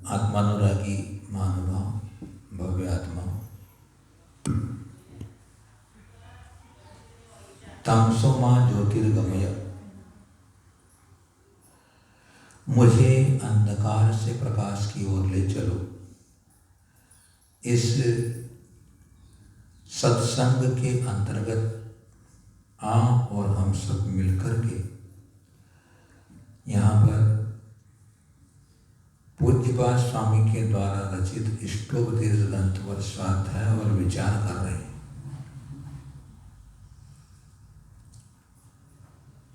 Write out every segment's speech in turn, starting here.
आत्मानुरागी महानुभाव, भव्य आत्मा, तमसो मां ज्योतिर्गमय, मुझे अंधकार से प्रकाश की ओर ले चलो। इस सत्संग के अंतर्गत आप और हम सब मिलकर के यहाँ पर पूज्यपाद स्वामी के द्वारा रचित इष्टोपदेश ग्रंथ पर स्वाध्याय और विचार कर रहे हैं।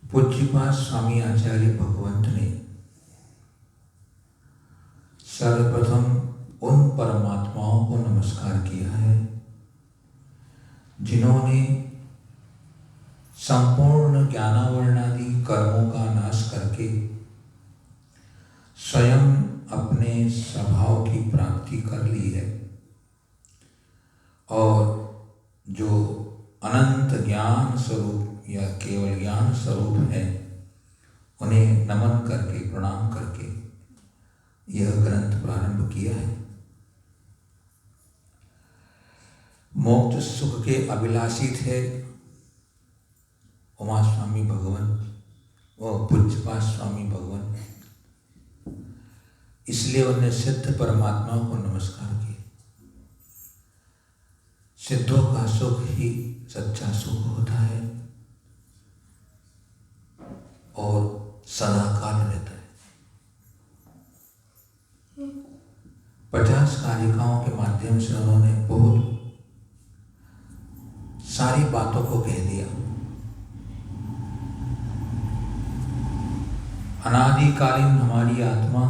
पूज्यपाद स्वामी आचार्य भगवंत ने सर्वप्रथम उन परमात्माओं को नमस्कार किया है जिन्होंने संपूर्ण ज्ञानावरणादि कर्मों का नाश करके स्वयं अपने स्वभाव की प्राप्ति कर ली है और जो अनंत ज्ञान स्वरूप या केवल ज्ञान स्वरूप है, उन्हें नमन करके प्रणाम करके यह ग्रंथ प्रारंभ किया है। मोक्ष सुख के अभिलाषी थे उमा स्वामी भगवान व पूज्यपाद स्वामी भगवान, इसलिए उन्हें सिद्ध परमात्मा को नमस्कार किया। सिद्धों का सुख ही सच्चा सुख होता है और सदाकाल रहता है। 50 कारिकाओं के माध्यम से उन्होंने बहुत सारी बातों को कह दिया। अनादिकालीन हमारी आत्मा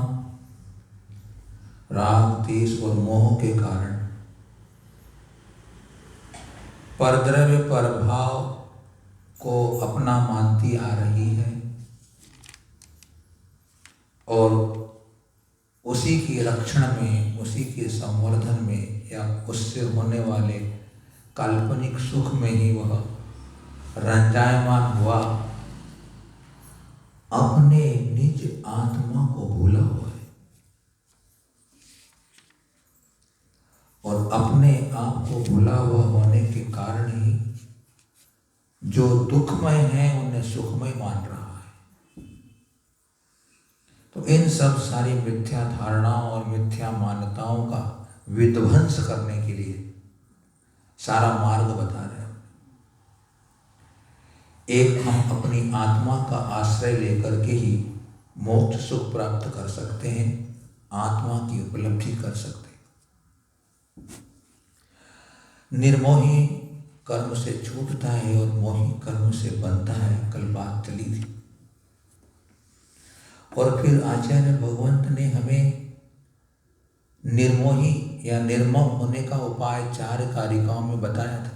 राग, द्वेष और मोह के कारण परद्रव्य परभाव को अपना मानती आ रही है और उसी की रक्षण में, उसी के संवर्धन में या उससे होने वाले काल्पनिक सुख में ही वह रंजायमान हुआ, अपने निज आत्मा को भूला हुआ है और अपने आप को भूला हुआ होने के कारण ही जो दुखमय है उन्हें सुखमय मान रहा है। तो इन सब सारी मिथ्या धारणाओं और मिथ्या मान्यताओं का विध्वंस करने के लिए सारा मार्ग बता रहे हैं। एक हम अपनी आत्मा का आश्रय लेकर के ही मोक्ष सुख प्राप्त कर सकते हैं, आत्मा की उपलब्धि कर सकते हैं। निर्मोही कर्म से छूटता है और मोही कर्म से बनता है, कल बात चली थी। और फिर आचार्य भगवंत ने हमें निर्मोही या निर्मम होने का उपाय 4 कारिकाओं में बताया था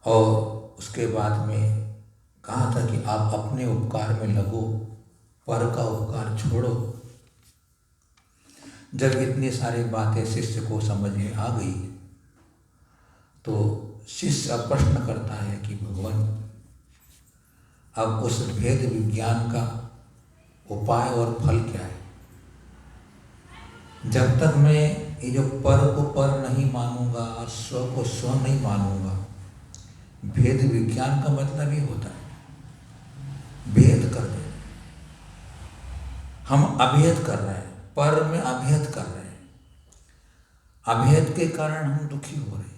और उसके बाद में कहा था कि आप अपने उपकार में लगो, पर का उपकार छोड़ो। जब इतनी सारी बातें शिष्य को समझ में आ गई तो शिष्य प्रश्न करता है कि भगवान, अब उस भेद विज्ञान का उपाय और फल क्या है? जब तक मैं ये जो पर को पर नहीं मानूंगा और स्व को स्व नहीं मानूंगा, भेद विज्ञान का मतलब ही होता है भेद कर दे। हम अभेद कर रहे हैं, पर में अभेद कर रहे हैं, अभेद के कारण हम दुखी हो रहे हैं।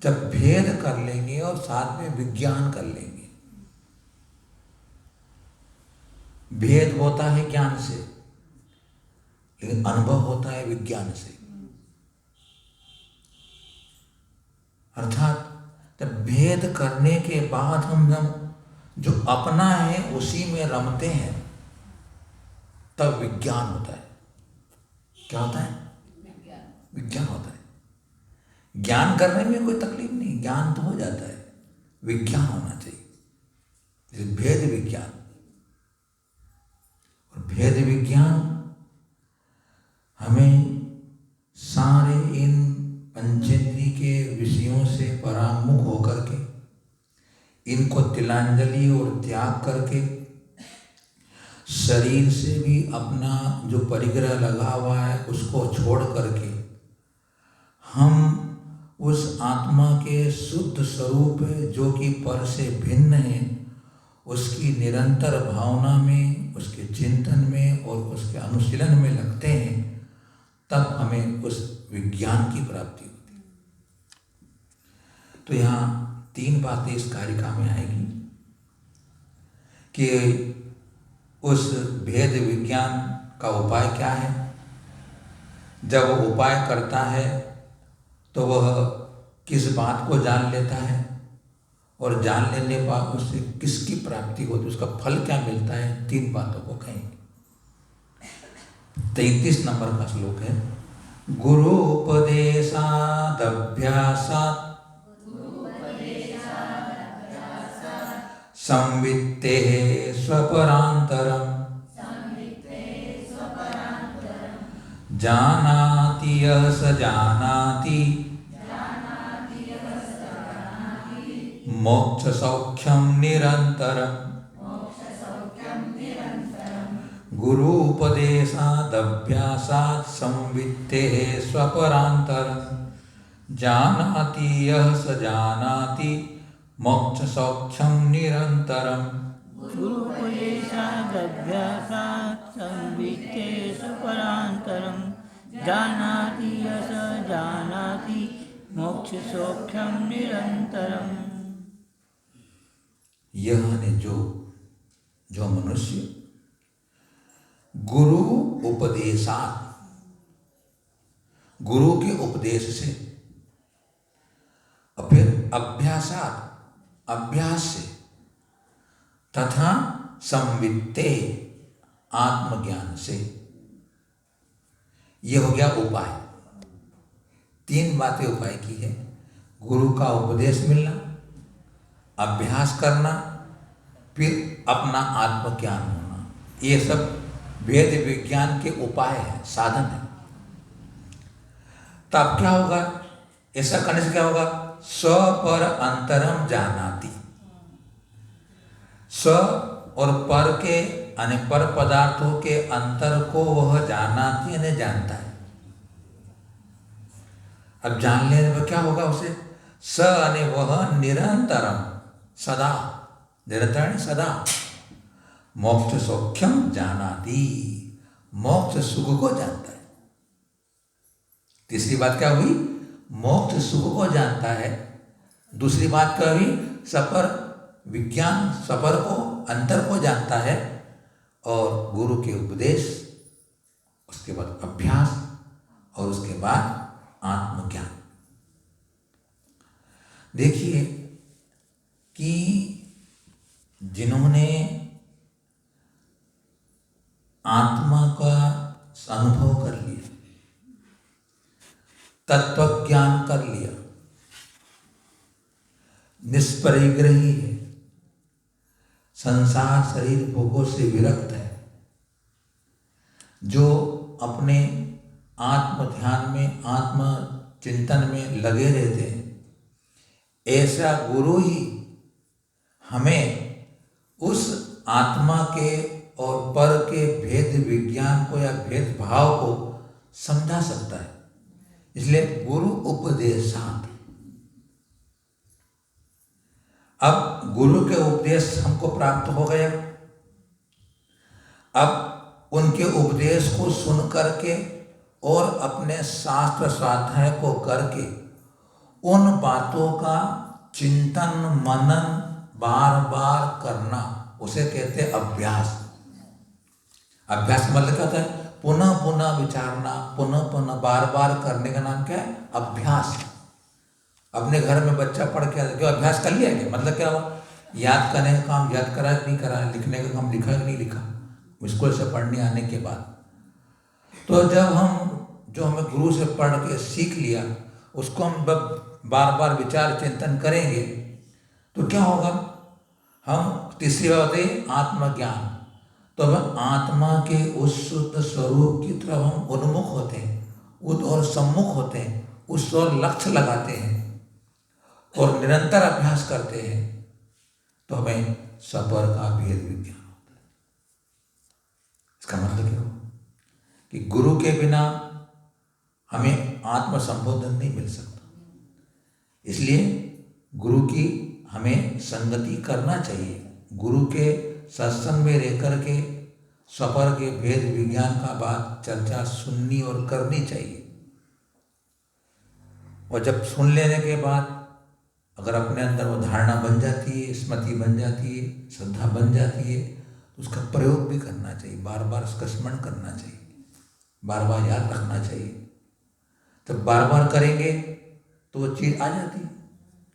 जब भेद कर लेंगे और साथ में विज्ञान कर लेंगे, भेद होता है ज्ञान से लेकिन अनुभव होता है विज्ञान से। अर्थात जब भेद करने के बाद हम जो अपना है उसी में रमते हैं, तब विज्ञान होता है। क्या होता है? विज्ञान होता है। ज्ञान करने में कोई तकलीफ नहीं, ज्ञान तो हो जाता है, विज्ञान होना चाहिए। जैसे भेद विज्ञान और भेद विज्ञान हमें सारे इन पंचेंद्रिय के विषयों से परामुख होकर के इनको तिलांजलि और त्याग करके शरीर से भी अपना जो परिग्रह लगा हुआ है उसको छोड़ करके हम उस आत्मा के शुद्ध स्वरूप जो कि पर से भिन्न है उसकी निरंतर भावना में, उसके चिंतन में और उसके अनुशीलन में लगते हैं, तब हमें उस विज्ञान की प्राप्ति होती है। तो यहाँ 3 बातें इस कारिका में आएगी कि उस भेद विज्ञान का उपाय क्या है। जब वो उपाय करता है तो वह किस बात को जान लेता है और जान लेने के बाद उससे किसकी प्राप्ति होती है, उसका फल क्या मिलता है। 3 बातों को कहेंगे। 33 नंबर का श्लोक है। गुरुपदेशादभ्यासात् संवित्तेः स्वपरान्तरम् जानाति यः स जानाति मोक्षसौख्यं निरन्तरम्। गुरूपदेशादभ्यासात् संवित्तेः स्वपरान्तरम् जानाति यः स जानाति मोक्षसौख्यं निरन्तरम्। गुरूपदेशादभ्यासात् संवित्तेः स्वपरान्तरम् जानाति यः स जानाति मोक्षसौख्यं निरन्तरम्। यह ने जो मनुष्य गुरु उपदेशात्, गुरु के उपदेश से, और फिर अभ्यासात्, अभ्यास से, तथा संवित्ते, आत्मज्ञान से, यह हो गया उपाय। 3 बातें उपाय की है। गुरु का उपदेश मिलना, अभ्यास करना, फिर अपना आत्मज्ञान होना। ये सब वेद विज्ञान के उपाय है, साधन है। तब क्या होगा? ऐसा करने से क्या होगा? स्व पर अंतरम जानाति। स्व और पर के यानी पर पदार्थों के अंतर को वह जानाति यानी जानता है। अब जान लेने में क्या होगा उसे? स यानी वह निरंतरम, सदा, निरंतर सदा, मोक्ष सौख्यम जानाति, मोक्ष सुख को जानता है। तीसरी बात क्या हुई? मोक्ष सुख को जानता है। दूसरी बात क्या हुई? सपर विज्ञान, सपर को, अंतर को जानता है। और गुरु के उपदेश, उसके बाद अभ्यास और उसके बाद आत्मज्ञान। देखिए कि जिन्होंने आत्मा का अनुभव कर लिया, तत्व ज्ञान कर लिया, निष्परिग्रही है, संसार शरीर भोगों से विरक्त है, जो अपने आत्म ध्यान में, आत्म चिंतन में लगे रहते हैं, ऐसा गुरु ही हमें उस आत्मा के और पर के भेद विज्ञान को या भेद भाव को समझा सकता है। इसलिए गुरु उपदेशात्। अब गुरु के उपदेश हमको प्राप्त हो गया। अब उनके उपदेश को सुन करके और अपने शास्त्र स्वाध्याय को करके उन बातों का चिंतन मनन बार बार करना, उसे कहते हैं अभ्यास। अभ्यास मतलब क्या होता है? पुनः पुनः विचारना, पुनः पुनः बार बार करने का नाम क्या है? अभ्यास। अपने घर में बच्चा पढ़ के क्यों अभ्यास कर लिया क्या? मतलब क्या हुआ? याद करने का काम याद करा कि नहीं करा, लिखने का काम लिखा कि नहीं लिखा, स्कूल से पढ़ने आने के बाद। तो जब हम जो हमें गुरु से पढ़ के सीख लिया, उसको हम बार बार विचार चिंतन करेंगे तो क्या होगा? हम तीसरी बात है आत्मज्ञान। तो हम आत्मा के उस शुद्ध स्वरूप की तरफ हम उन्मुख होते हैं, और सम्मुख होते हैं, उस ओर लक्ष्य लगाते हैं और निरंतर अभ्यास करते हैं, तो हमें सबर का भेद विज्ञान होता है। इसका मतलब क्या हुआ कि गुरु के बिना हमें आत्म संबोधन नहीं मिल सकता। इसलिए गुरु की हमें संगति करना चाहिए। गुरु के सत्संग में रह कर के स्वपर के भेद विज्ञान का बात चर्चा सुननी और करनी चाहिए। और जब सुन लेने के बाद अगर अपने अंदर वो धारणा बन जाती है, स्मृति बन जाती है, श्रद्धा बन जाती है, तो उसका प्रयोग भी करना चाहिए। बार बार उसका स्मरण करना चाहिए, बार बार याद रखना चाहिए। जब बार बार करेंगे तो वो चीज़ आ जाती है।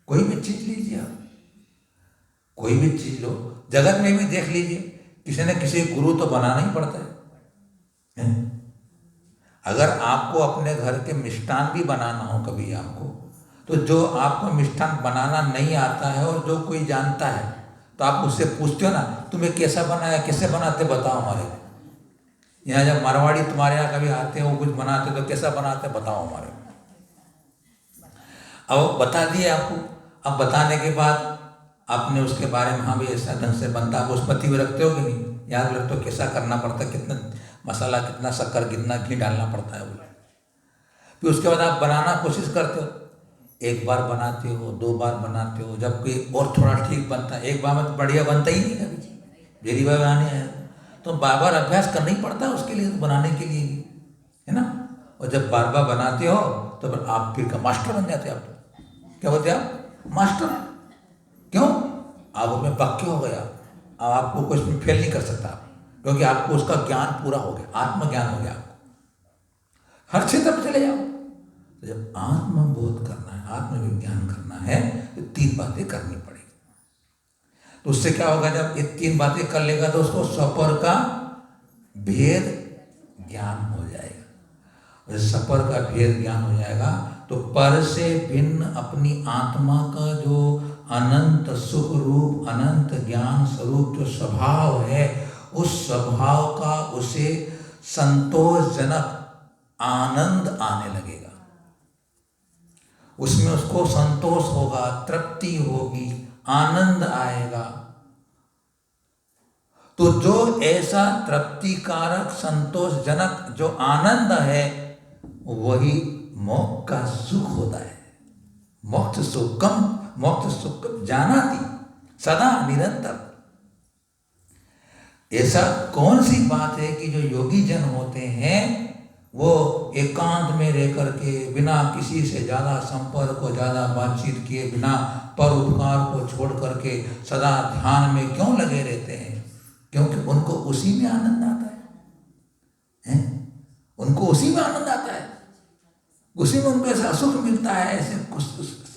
कोई भी चीज़ लीजिए आप, कोई भी चीज़ लो, जगत में भी देख लीजिए, किसी न किसी गुरु तो बनाना ही पड़ता है। अगर आपको अपने घर के मिष्ठान भी बनाना हो कभी आपको, तो जो आपको मिष्ठान बनाना नहीं आता है और जो कोई जानता है, तो आप उससे पूछते हो ना, तुम्हें कैसा बनाया, कैसे बनाते बताओ हमारे को। यहाँ जब मारवाड़ी तुम्हारे यहाँ कभी आते हैं, वो कुछ बनाते तो कैसा बनाते बताओ हमारे को। अब बता दिए आपको। अब बताने के बाद आपने उसके बारे में हाँ भी ऐसा ढंग से बनता, आप स्मृति में रखते हो कि नहीं, याद रखते हो कैसा करना पड़ता है, कितना मसाला, कितना शक्कर, कितना घी डालना पड़ता है वो। फिर उसके बाद आप बनाना कोशिश करते हो, एक बार बनाते हो, 2 बार बनाते हो, जब कोई और थोड़ा ठीक बनता है। एक बार में तो बढ़िया बनता ही नहीं कभी, मेरी बार बनाने आया तो बार बार अभ्यास करना ही पड़ता है उसके लिए, बनाने के लिए, है ना। और जब बार बार बनाते हो तो फिर आप फिर का मास्टर बन जाते हो। आप क्या बोलते हैं, आप मास्टर। क्यों? आप उसमें पक्के हो गए। अब आपको कुछ में फेल नहीं कर सकता, क्योंकि आपको उसका ज्ञान पूरा हो गया, आत्मज्ञान हो गया। आपको हर क्षेत्र में चले जाओ। तो जब आत्मबोध करना है, आत्मविज्ञान करना है, तो 3 बातें करनी पड़ेगी। तो उससे क्या होगा, जब ये 3 बातें कर लेगा तो उसको स्वपर का भेद ज्ञान हो जाएगा। और सपर का भेद ज्ञान हो जाएगा तो पर से भिन्न अपनी आत्मा का जो अनंत सुख रूप, अनंत ज्ञान स्वरूप जो स्वभाव है, उस स्वभाव का उसे संतोषजनक आनंद आने लगेगा। उसमें उसको संतोष होगा, तृप्ति होगी, आनंद आएगा। तो जो ऐसा तृप्तिकारक संतोषजनक जो आनंद है, वही मोक्ष का सुख होता है। मोक्ष सुखम जानाति सदा निरंतर। ऐसा कौन सी बात है कि जो योगी जन होते हैं वो एकांत में रह करके बिना किसी से ज़्यादा संपर्क को, ज़्यादा बातचीत किए बिना, पर उपकार को छोड़ करके सदा ध्यान में क्यों लगे रहते हैं? क्योंकि उनको उसी में आनंद आता है, उनको उसी में आनंद आता है, उसी में उनको ऐसा सुख मिलता है, ऐसे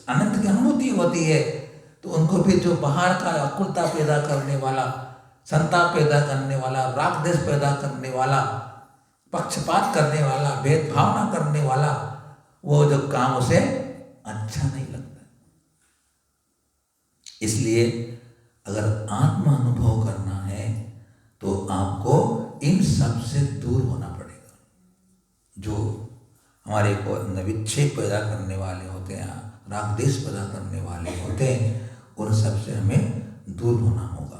आनंद की अनुभूति होती है। तो उनको फिर जो बाहर का अकुलता पैदा करने वाला, संताप पैदा करने वाला, राग द्वेष पैदा करने वाला, पक्षपात करने वाला, भेदभाव न करने वाला, वो जो काम उसे अच्छा नहीं लगता। इसलिए अगर आत्मा अनुभव करना है तो आपको इन सब से दूर होना पड़ेगा। जो हमारे को विक्षेप पैदा करने वाले होते हैं, राग द्वेष पैदा करने वाले होते हैं, उन सब से हमें दूर होना होगा।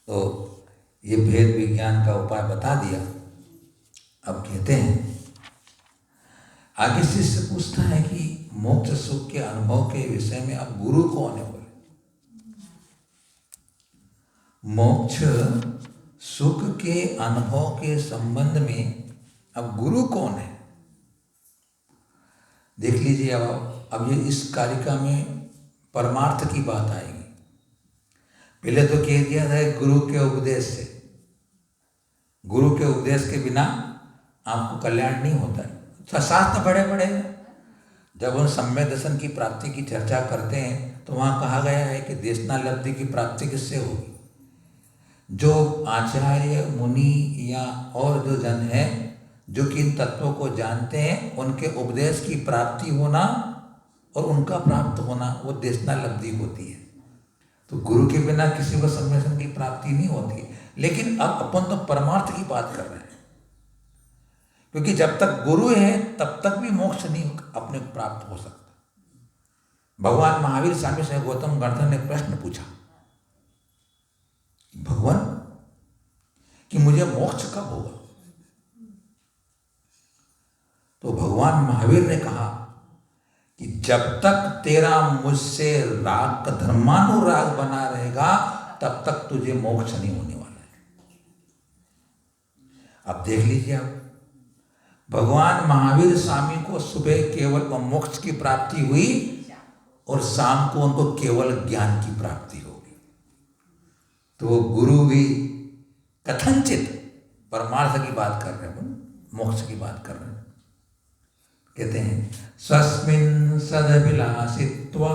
तो ये भेद विज्ञान का उपाय बता दिया। अब कहते हैं, आगे शिष्य पूछता है कि मोक्ष सुख के अनुभव के विषय में अब गुरु कौन है? बोले मोक्ष सुख के अनुभव के संबंध में अब गुरु कौन है? देख लीजिए। अब ये इस कारिका में परमार्थ की बात आएगी। पहले तो कह दिया था गुरु के उपदेश से। गुरु के उपदेश के बिना आपको कल्याण नहीं होता है। शास्त्र बड़े बड़े जब हम सम्यक दर्शन की प्राप्ति की चर्चा करते हैं तो वहाँ कहा गया है कि देशनालब्धि की प्राप्ति किससे होगी? जो आचार्य, मुनि या और जो जन हैं जो कि इन तत्वों को जानते हैं, उनके उपदेश की प्राप्ति होना और उनका प्राप्त होना, वो देशनालब्धि होती है। तो गुरु के बिना किसी को सम्यक दर्शन की प्राप्ति नहीं होती। लेकिन अब अपन तो परमार्थ की बात कर रहे हैं, क्योंकि जब तक गुरु है तब तक भी मोक्ष नहीं अपने को प्राप्त हो सकता। भगवान महावीर स्वामी से गौतम गणधर ने प्रश्न पूछा, भगवान कि मुझे मोक्ष कब होगा। तो भगवान महावीर ने कहा कि जब तक तेरा मुझसे राग धर्मानुराग बना रहेगा तब तक तुझे मोक्ष नहीं होने वाला है। अब देख लीजिए, आप भगवान महावीर स्वामी को सुबह केवल मोक्ष की प्राप्ति हुई और शाम को उनको केवल ज्ञान की प्राप्ति होगी। तो गुरु भी कथनचित परमार्थ की बात कर रहे हैं, मोक्ष की बात कर रहे हैं। कहते हैं स्वस्मिन् सदभिलाषित्वा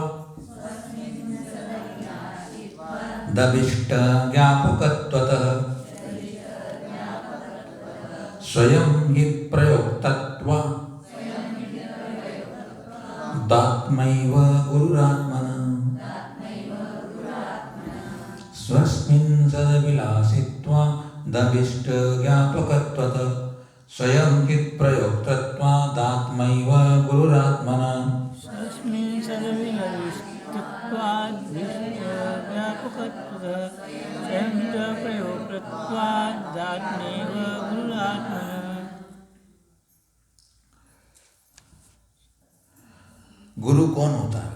दविष्ट ज्ञापकत्वतः स्वयं हि प्रयोक्तत्वा दात्मैव गुरुरात्मना। स्वस्मिन् सदभिलाषित्वा दविष्ट ज्ञापकत्वतः स्वयं हि प्रयोक्तत्वा दात्मैव गुरुरात्मना। स्वस्मिन् सदभिलाषित्वा व्यापकत्वतः स्वयं च प्रयोक्तत्वा दात्मैव गुरुरात्मना। गुरु कौन होता है?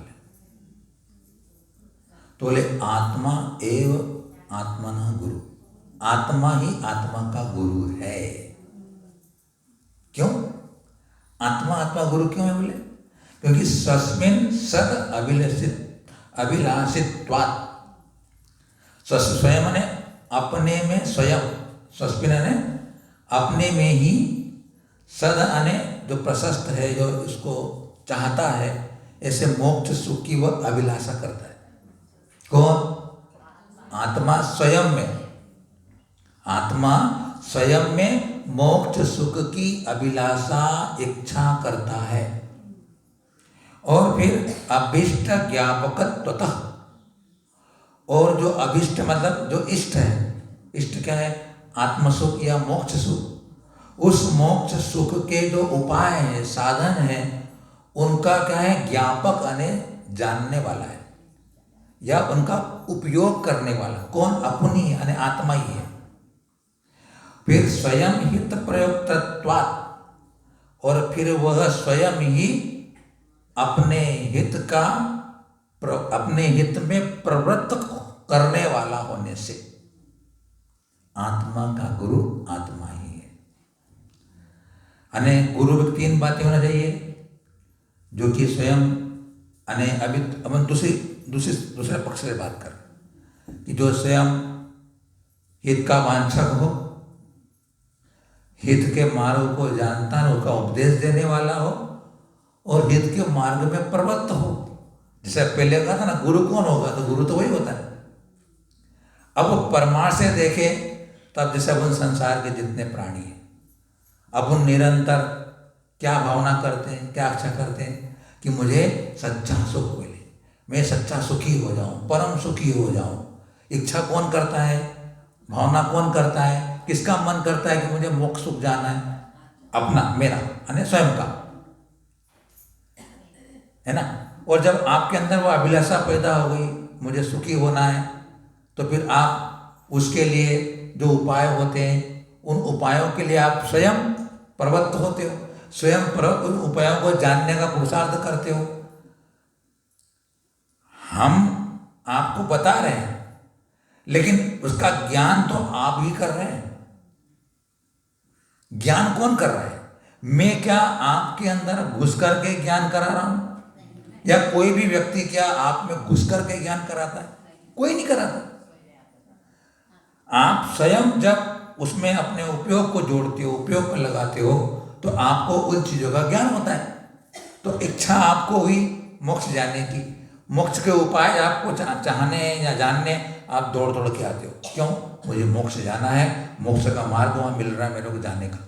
तो बोले आत्मा एव आत्मनः गुरु। आत्मा ही आत्मा का गुरु है। क्यों आत्मा आत्मा गुरु क्यों है? बोले क्योंकि स्वस्मिन् सद अभिलाषित्वात्। स्वयं ने अपने में, स्वयं स्वस्मिन् ने अपने में ही, सद अने जो प्रशस्त है, जो इसको चाहता है, ऐसे मोक्ष सुख की वह अभिलाषा करता है। कौन? आत्मा स्वयं में। आत्मा स्वयं में मोक्ष सुख की अभिलाषा इच्छा करता है। और फिर अभिष्ट ज्ञापकत्वतः, और जो अभिष्ट मतलब जो इष्ट है, इष्ट क्या है? आत्म सुख या मोक्ष सुख। उस मोक्ष सुख के जो उपाय है, साधन है, उनका क्या है? ज्ञापक यानी जानने वाला है, या उनका उपयोग करने वाला। कौन? अपनी यानी आत्मा ही है। फिर स्वयं हित प्रयोक्तत्वात्, और फिर वह स्वयं ही अपने हित का, अपने हित में प्रवृत्त करने वाला होने से आत्मा का गुरु आत्मा ही है। यानी गुरु में तीन बातें होना चाहिए, जो कि स्वयं अने अभी अपन दूसरे पक्ष से बात कर, कि जो स्वयं हित का वांछक हो, हित के मार्ग को जानता है, उसका उपदेश देने वाला हो, और हित के मार्ग में प्रवृत्त हो। जैसे पहले कहा था ना, गुरु कौन होगा? तो गुरु तो वही होता है। अब वो परमार्थ से देखे तब जैसे अपन संसार के जितने प्राणी हैं, अपन निरंतर क्या भावना करते हैं, क्या इच्छा करते हैं कि मुझे सच्चा सुख मिले, मैं सच्चा सुखी हो जाऊं, परम सुखी हो जाऊं। इच्छा कौन करता है? भावना कौन करता है? किसका मन करता है कि मुझे मोक्ष सुख जाना है? अपना, मेरा यानी स्वयं का, है ना। और जब आपके अंदर वो अभिलाषा पैदा हो गई, मुझे सुखी होना है, तो फिर आप उसके लिए जो उपाय होते हैं, उन उपायों के लिए आप स्वयं प्रवृत्त होते हो, स्वयं उन उपायों को जानने का पुरुषार्थ करते हो। हम आपको बता रहे हैं, लेकिन उसका ज्ञान तो आप ही कर रहे हैं। ज्ञान कौन कर रहा है? मैं क्या आपके अंदर घुस करके ज्ञान करा रहा हूं? या कोई भी व्यक्ति क्या आप में घुस करके ज्ञान कराता है? कोई नहीं कराता। आप स्वयं जब उसमें अपने उपयोग को जोड़ते हो, उपयोग में लगाते हो, तो आपको उन चीजों का ज्ञान होता है। तो इच्छा आपको हुई मोक्ष जाने की, मोक्ष के उपाय आपको चाहने या जानने आप दौड़ दौड़ के आते हो। क्यों? मुझे मोक्ष जाना है, मोक्ष का मार्ग वहां मिल रहा है मेरे को जाने का।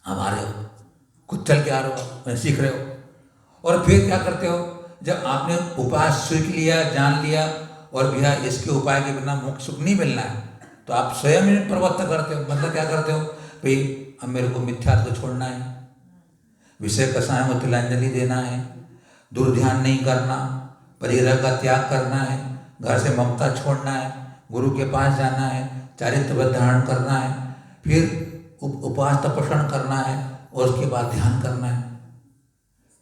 आप आ रहे हो, खुद चल के आ रहे हो, सीख रहे हो। और फिर क्या करते हो? जब आपने उपाय सीख लिया, जान लिया, और भैया इसके उपाय के बिना मोक्ष सुख नहीं मिलना है, तो आप स्वयं ही प्रवृत्त करते हो। मतलब क्या करते हो? भाई अब मेरे को मिथ्यात्व को छोड़ना है, विषय कसायों को तिलांजलि देना है, दुर्ध्यान नहीं करना, परिग्रह का त्याग करना है, घर से ममता छोड़ना है, गुरु के पास जाना है, चारित्र धारण करना है, फिर उपवास तपोषण करना है और उसके बाद ध्यान करना है।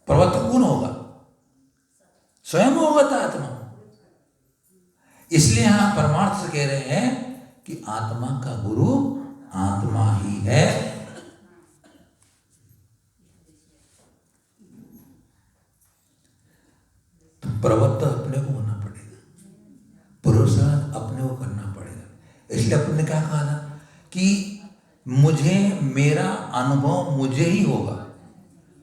प्रवर्तक कौन होगा? स्वयं होगा आत्मा। इसलिए यहां परमार्थ से कह रहे हैं कि आत्मा का गुरु आत्मा ही है। तो प्रवर्तक अपने को होना पड़ेगा, पुरुषार्थ अपने को करना पड़ेगा। इसलिए अपन ने क्या कहा था कि मुझे, मेरा अनुभव मुझे ही होगा,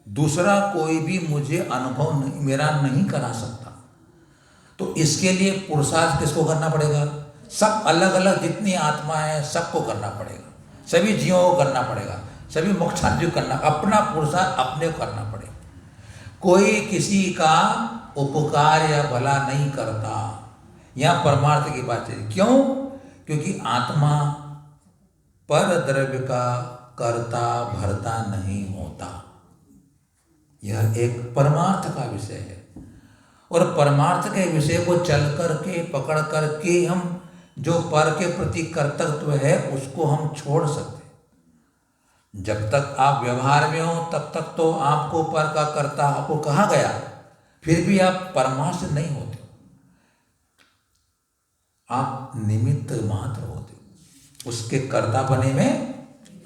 दूसरा कोई भी मुझे अनुभव नहीं, मेरा नहीं करा सकता। तो इसके लिए पुरुषार्थ किसको करना पड़ेगा? सब अलग अलग जितनी आत्मा है सबको करना पड़ेगा, सभी जीवों को करना पड़ेगा, सभी मोक्षार्थी को करना, अपना पुरुषार्थ अपने को करना पड़ेगा। कोई किसी का उपकार या भला नहीं करता। यह परमार्थ की बात है। क्यों? क्योंकि आत्मा पर द्रव्य का कर्ता भरता नहीं होता। यह एक परमार्थ का विषय है और परमार्थ के विषय को चल करके पकड़ करके हम जो पर के प्रति कर्तव्य है उसको हम छोड़ सकते। जब तक आप व्यवहार में हो तब तक तो आपको पर का कर्ता आपको कहा गया, फिर भी आप परमार्थ नहीं होते, आप निमित्त मात्र होते हो। उसके कर्ता बने में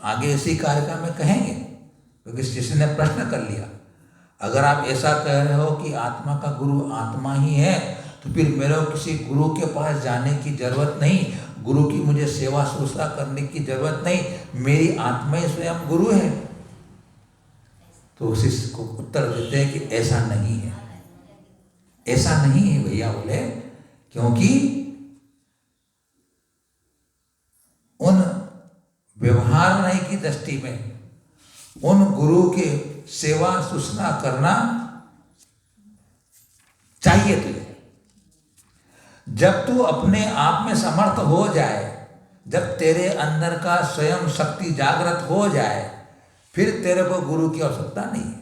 आगे इसी कार्यक्रम में कहेंगे, क्योंकि शिष्य ने प्रश्न कर लिया। अगर आप ऐसा कह रहे हो कि आत्मा का गुरु आत्मा ही है, तो फिर मेरे को किसी गुरु के पास जाने की जरूरत नहीं, गुरु की मुझे सेवा शुश्रूषा करने की जरूरत नहीं, मेरी आत्मा ही स्वयं गुरु है। तो शिष्य को उत्तर देते हैं कि ऐसा नहीं है, ऐसा नहीं है भैया। बोले क्योंकि उन व्यवहार नहीं की दृष्टि में उन गुरु के सेवा शुश्रूषा करना चाहिए तुझे। जब तू अपने आप में समर्थ हो जाए, जब तेरे अंदर का स्वयं शक्ति जागृत हो जाए, फिर तेरे को गुरु की आवश्यकता नहीं है।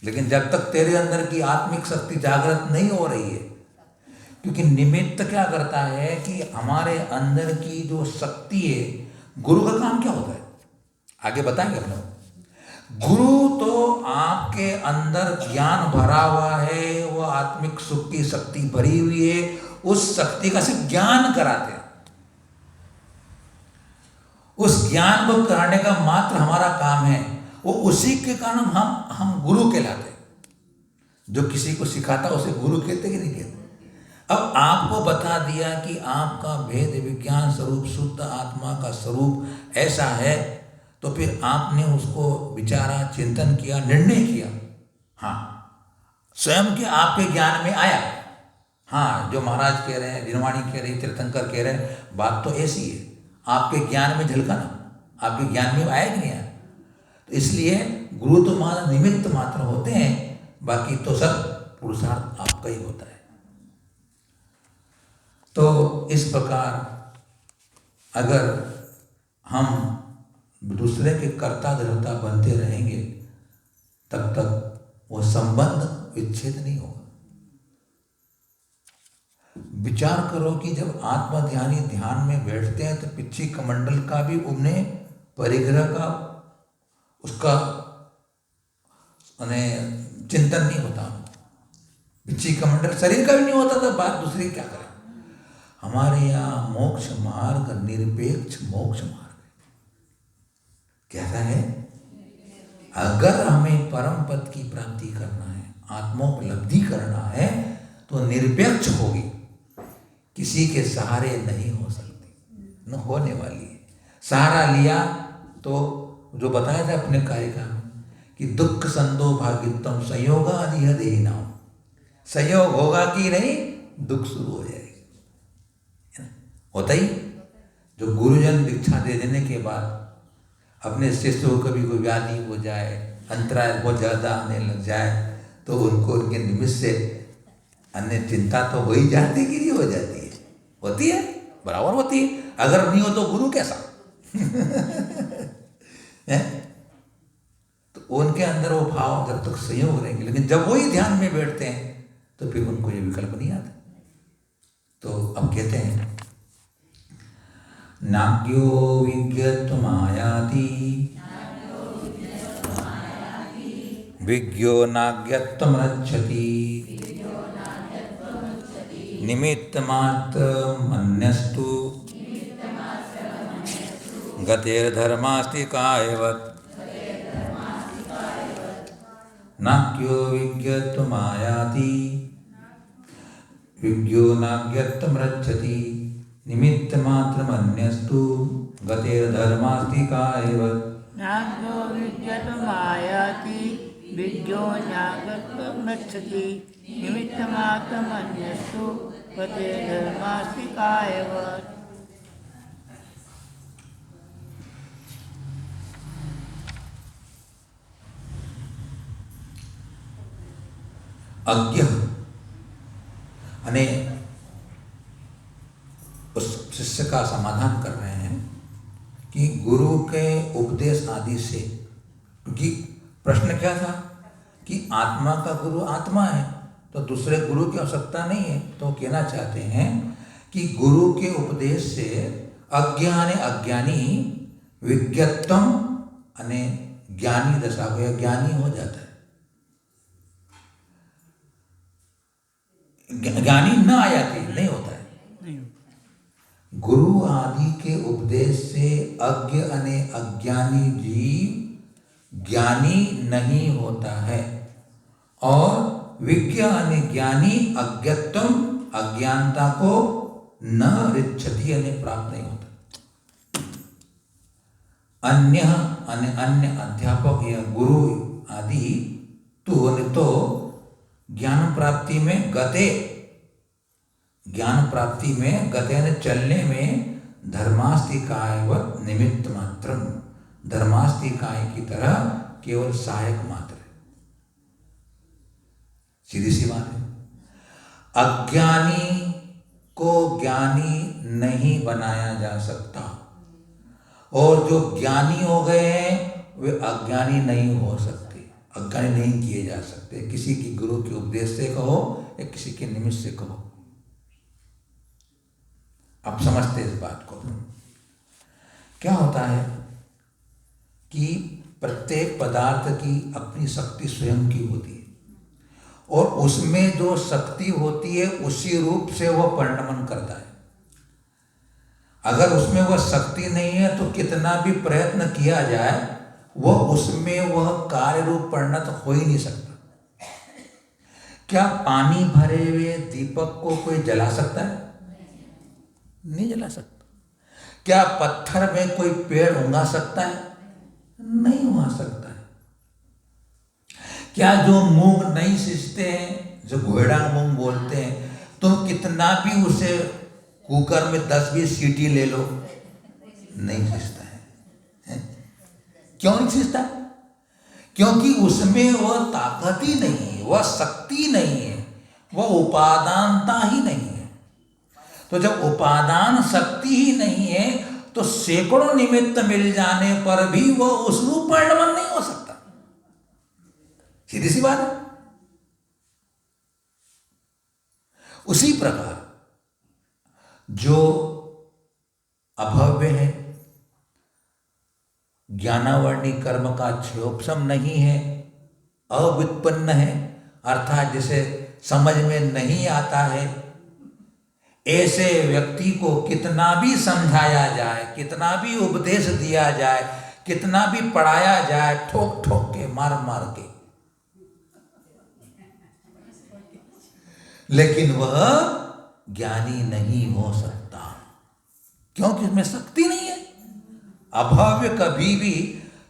लेकिन जब तक तेरे अंदर की आत्मिक शक्ति जागृत नहीं हो रही है, क्योंकि निमित्त क्या करता है कि हमारे अंदर की जो शक्ति है, गुरु का काम क्या होता है आगे बताएंगे हम लोग। गुरु तो आपके अंदर ज्ञान भरा हुआ है, वो आत्मिक सुख की शक्ति भरी हुई है, उस शक्ति का सिर्फ ज्ञान कराते हैं। उस ज्ञान को कराने का मात्र हमारा काम है। वो उसी के कारण हम गुरु कहलाते हैं। जो किसी को सिखाता उसे गुरु कहते कि नहीं कहते। अब आपको बता दिया कि आपका भेद विज्ञान स्वरूप शुद्ध आत्मा का स्वरूप ऐसा है, तो फिर आपने उसको विचारा, चिंतन किया, निर्णय किया। हाँ, स्वयं के आपके ज्ञान में आया। हाँ, जो महाराज कह रहे हैं, दिनवाणी कह रही, तीर्थंकर कह रहे हैं, बात तो ऐसी है। आपके ज्ञान में झलका ना, आपके ज्ञान में आया कि नहीं आया। तो इसलिए गुरु तो मात्र निमित्त मात्र होते हैं, बाकी तो सब पुरुषार्थ आपका ही होता है। तो इस प्रकार अगर हम दूसरे के कर्ता धर्ता बनते रहेंगे, तब तक वो संबंध विच्छेद नहीं होगा। विचार करो कि जब आत्मध्यानी ध्यान में बैठते हैं तो पिछी कमंडल का भी उन्हें परिग्रह का उसका चिंतन नहीं होता। पिछी कमंडल शरीर का भी नहीं होता, तो बात दूसरी क्या करें। हमारे यहाँ मोक्ष मार्ग निरपेक्ष मोक्ष मार्ग कैसा है। अगर हमें परम पद की प्राप्ति करना है, आत्मोपलब्धि करना है, तो निरपेक्ष होगी, किसी के सहारे नहीं हो सकती, न होने वाली है। सहारा लिया तो जो बताया था अपने कार्यक्रम में कि दुख संदो भागितम संयोगादि देना, संयोग होगा कि नहीं, दुख शुरू हो जाएगा। होता ही। जो गुरुजन दीक्षा दे देने के बाद अपने शिष्य को कभी कोई व्याधि हो जाए, अंतराय बहुत ज़्यादा आने लग जाए, तो उनको उनके निमित्त से अन्य चिंता तो हो ही जाती कि नहीं हो जाती है। होती है, बराबर होती है। अगर नहीं हो तो गुरु कैसा है? तो उनके अंदर वो भाव जब तक संयोग रहेंगे, लेकिन जब वही ध्यान में बैठते हैं तो फिर उनको ये विकल्प नहीं आता। तो अब कहते हैं नाज्ञो विज्ञत्वमायाति विज्ञो नाज्ञत्वमृच्छति निमित्तमात्रमन्यस्तु गतेर्धर्मास्ति कायवत् नाज्ञो विज्ञत्वमायाति विज्ञो नाज्ञत्वमृच्छति निमित्तमात्रमन्यस्तु गतेर्धर्मास्ति कायवत् नाज्ञो विज्ञत्वमायाति विज्ञो नाज्ञत्वमृच्छति निमित्तमात्रमन्यस्तु गतेर्धर्मास्ति कायवत्। अज्ञ अने उस शिष्य का समाधान कर रहे हैं कि गुरु के उपदेश आदि से, क्योंकि प्रश्न क्या था कि आत्मा का गुरु आत्मा है तो दूसरे गुरु की आवश्यकता नहीं है। तो कहना चाहते हैं कि गुरु के उपदेश से अज्ञान अज्ञानी विज्ञत्वम अने ज्ञानी दशा को ज्ञानी हो जाता है। ज्ञानी न आयाति नहीं होता है। गुरु आदि के उपदेश से अज्ञ अने अज्ञानी जीव ज्ञानी नहीं होता है और विज्ञ अने ज्ञानी अज्ञत्वम अज्ञानता को न रिच्छति अने प्राप्त नहीं होता। अन्य अध्यापक या गुरु आदि तो ज्ञान प्राप्ति में गते ने चलने में धर्मास्तिकायवत निमित्त मात्रम, धर्मास्तिकाय की तरह केवल सहायक मात्र है। सीधी सी बात है। अज्ञानी को ज्ञानी नहीं बनाया जा सकता और जो ज्ञानी हो गए हैं वे अज्ञानी नहीं हो सकते, अज्ञानी नहीं किए जा सकते। किसी की गुरु के उपदेश से कहो या किसी के निमित्त से कहो। आप समझते इस बात को। क्या होता है कि प्रत्येक पदार्थ की अपनी शक्ति स्वयं की होती है और उसमें जो शक्ति होती है उसी रूप से वह परिणमन करता है। अगर उसमें वह शक्ति नहीं है तो कितना भी प्रयत्न किया जाए वह उसमें वह कार्य रूप परिणत हो ही नहीं सकता। क्या पानी भरे हुए दीपक को कोई जला सकता है? नहीं जला सकता। क्या पत्थर में कोई पेड़ उगा सकता है? नहीं उगा सकता है। क्या जो मूंग नहीं सींचते हैं, जो घोड़ा मूंग बोलते हैं, तुम कितना भी उसे कुकर में 10-20 सीटी ले लो नहीं सींचता है। क्यों नहीं सींचता? क्योंकि उसमें वह ताकत ही नहीं है, वह शक्ति नहीं है, वह उपादानता ही नहीं है। तो जब उपादान शक्ति ही नहीं है तो सैकड़ों निमित्त मिल जाने पर भी वह उस रूप परिणमन नहीं हो सकता। सीधी सी बात है। उसी प्रकार जो अभव्य है, ज्ञानावर्णी कर्म का क्षयोपशम नहीं है, अव्युत्पन्न है, अर्थात जिसे समझ में नहीं आता है, ऐसे व्यक्ति को कितना भी समझाया जाए, कितना भी उपदेश दिया जाए, कितना भी पढ़ाया जाए, ठोक ठोक के, मार मार के, लेकिन वह ज्ञानी नहीं हो सकता क्योंकि उसमें शक्ति नहीं है। अभव्य कभी भी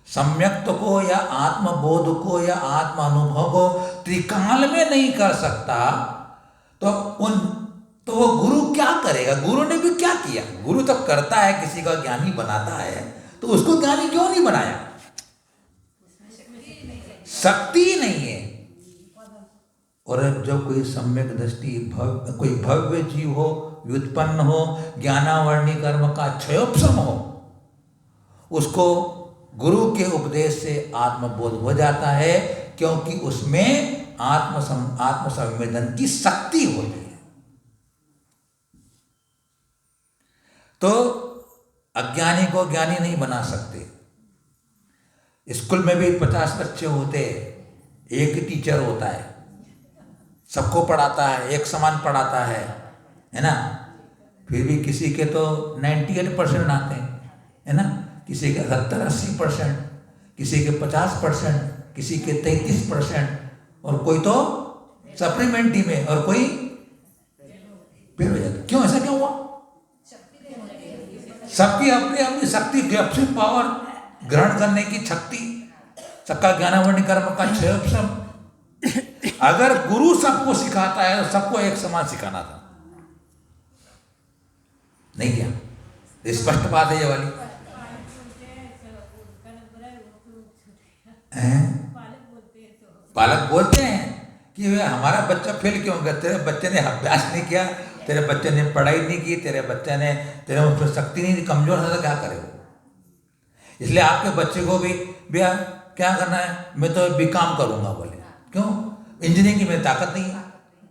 सम्यक्त को या आत्मबोध को या आत्म अनुभव को त्रिकाल में नहीं कर सकता। तो वो गुरु क्या करेगा? गुरु ने भी क्या किया? गुरु तब करता है, किसी का ज्ञानी बनाता है, तो उसको ज्ञानी क्यों नहीं बनाया? शक्ति नहीं है। और जब कोई सम्यक दृष्टि कोई भव्य जीव हो, व्युत्पन्न हो, ज्ञानावर्णी कर्म का क्षयोपशम हो, उसको गुरु के उपदेश से आत्मबोध हो जाता है क्योंकि उसमें आत्मसंवेदन की शक्ति होती है। तो अज्ञानी को ज्ञानी नहीं बना सकते। स्कूल में भी 50 बच्चे होते, एक ही टीचर होता है, सबको पढ़ाता है, एक समान पढ़ाता है ना। फिर भी किसी के तो 98% आते हैं, है ना, किसी के 70-80%, किसी के 50%, किसी के 33%, और कोई तो सप्लीमेंट्री में, और कोई फेल हो जाता। क्यों, ऐसा क्यों हुआ? सबकी अपनी अपनी शक्ति, गैप्सिंग पावर, ग्रहण करने की शक्ति, सबका ज्ञानावरण कर्म का क्षय। अगर गुरु सबको सिखाता है तो सबको एक समान सिखाना था, नहीं क्या? स्पष्ट बात है ये वाली। पालक बोलते हैं कि हमारा बच्चा फेल क्यों गया? तेरे बच्चे ने अभ्यास नहीं किया, तेरे बच्चे ने पढ़ाई नहीं की, तेरे बच्चे ने, तेरे उसमें शक्ति नहीं, कमजोर है, तो क्या करे वो? इसलिए आपके बच्चे को भी भैया क्या करना है, मैं तो बीकॉम करूंगा। बोले क्यों? इंजीनियरिंग की मेरी ताकत नहीं है,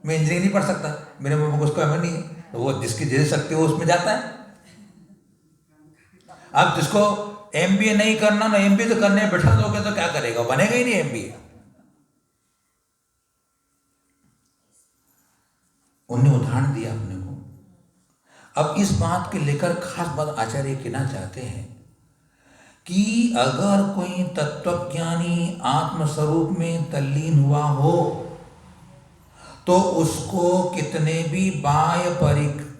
मैं इंजीनियरिंग नहीं पढ़ सकता, मेरे मम्मी को उसको अमल नहीं है। तो वो जिसकी जैसी शक्ति हो उसमें जाता है। अब जिसको MBA नहीं करना ना, MBA तो करने बैठा दोगे तो क्या करेगा? बनेगा ही नहीं MBA। उन्हें उदाहरण दिया अपने को। अब इस बात के लेकर खास बात आचार्य कहना चाहते हैं कि अगर कोई तत्वज्ञानी आत्मस्वरूप में तल्लीन हुआ हो तो उसको कितने भी बाह्य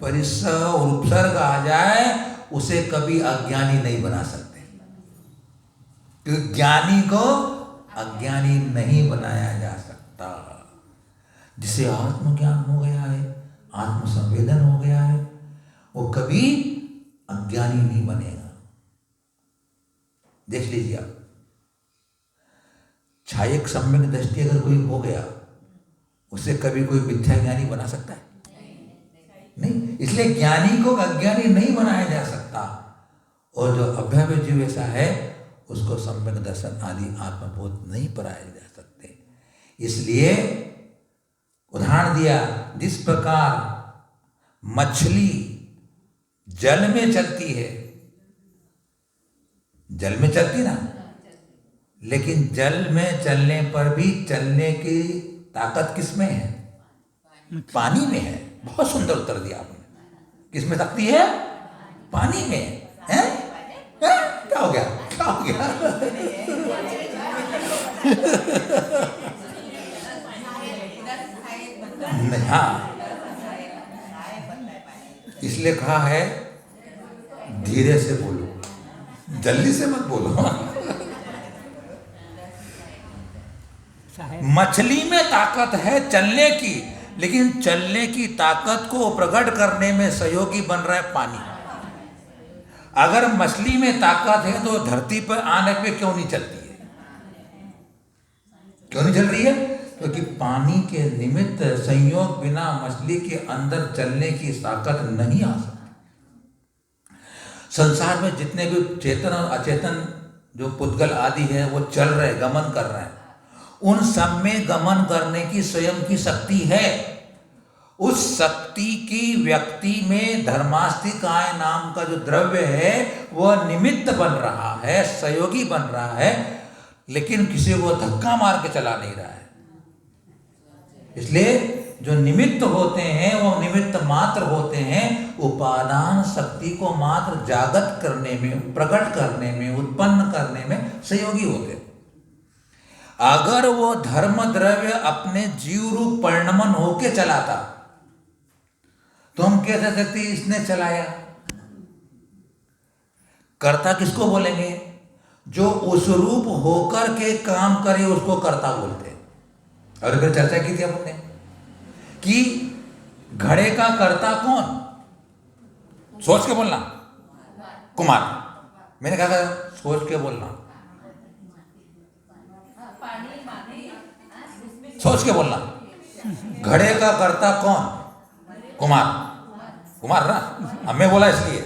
परिसर और उपसर्ग आ जाए, उसे कभी अज्ञानी नहीं बना सकते, क्योंकि ज्ञानी को अज्ञानी नहीं बनाया जा सकता। जिसे आत्मज्ञान हो गया है, आत्मसंवेदन हो गया है, वो कभी अज्ञानी नहीं बनेगा। देख लीजिए आप, छायक सम्यक दृष्टि अगर कोई हो गया, उसे कभी कोई मिथ्या ज्ञानी बना सकता है? नहीं। इसलिए ज्ञानी को अज्ञानी नहीं बनाया जा सकता, और जो अभ्याव्य जीव ऐसा है उसको सम्यक दर्शन आदि आत्मबोध नहीं कराए जा सकते। इसलिए उदाहरण दिया, जिस प्रकार मछली जल में चलती है, जल में चलती ना, लेकिन जल में चलने पर भी चलने की ताकत किसमें है? पानी में है। बहुत सुंदर उत्तर दिया आपने। किसमें शक्ति है? पानी में है। क्या हो गया? क्या हो गया? नहीं, हाँ, इसलिए कहा है धीरे से बोलो, जल्दी से मत बोलो। मछली में ताकत है चलने की, लेकिन चलने की ताकत को प्रकट करने में सहयोगी बन रहा है पानी। अगर मछली में ताकत है तो धरती पर आने पे क्यों नहीं चलती है? क्यों नहीं चल रही है? क्योंकि पानी के निमित्त संयोग बिना मछली के अंदर चलने की ताकत नहीं आ सकती। संसार में जितने भी चेतन और अचेतन जो पुद्गल आदि है वो चल रहे, गमन कर रहे हैं, उन सब में गमन करने की स्वयं की शक्ति है। उस शक्ति की व्यक्ति में धर्मास्तिकाय नाम का जो द्रव्य है वह निमित्त बन रहा है, सहयोगी बन रहा है, लेकिन किसी को धक्का मार के चला नहीं रहा है। इसलिए जो निमित्त होते हैं वो निमित्त मात्र होते हैं, उपादान शक्ति को मात्र जागत करने में, प्रकट करने में, उत्पन्न करने में सहयोगी होते हैं। अगर वो धर्म द्रव्य अपने जीव रूप परिणमन होके चलाता तो हम कह सकते इसने चलाया। कर्ता किसको बोलेंगे? जो उस रूप होकर के काम करे उसको कर्ता बोलते हैं। और फिर चर्चा की थी हमने कि घड़े का कर्ता कौन? सोच के बोलना, कुमार। मैंने कहा सोच के बोलना, सोच के बोलना। घड़े का कर्ता कौन? कुमार। कुमार ना, हमें बोला इसलिए।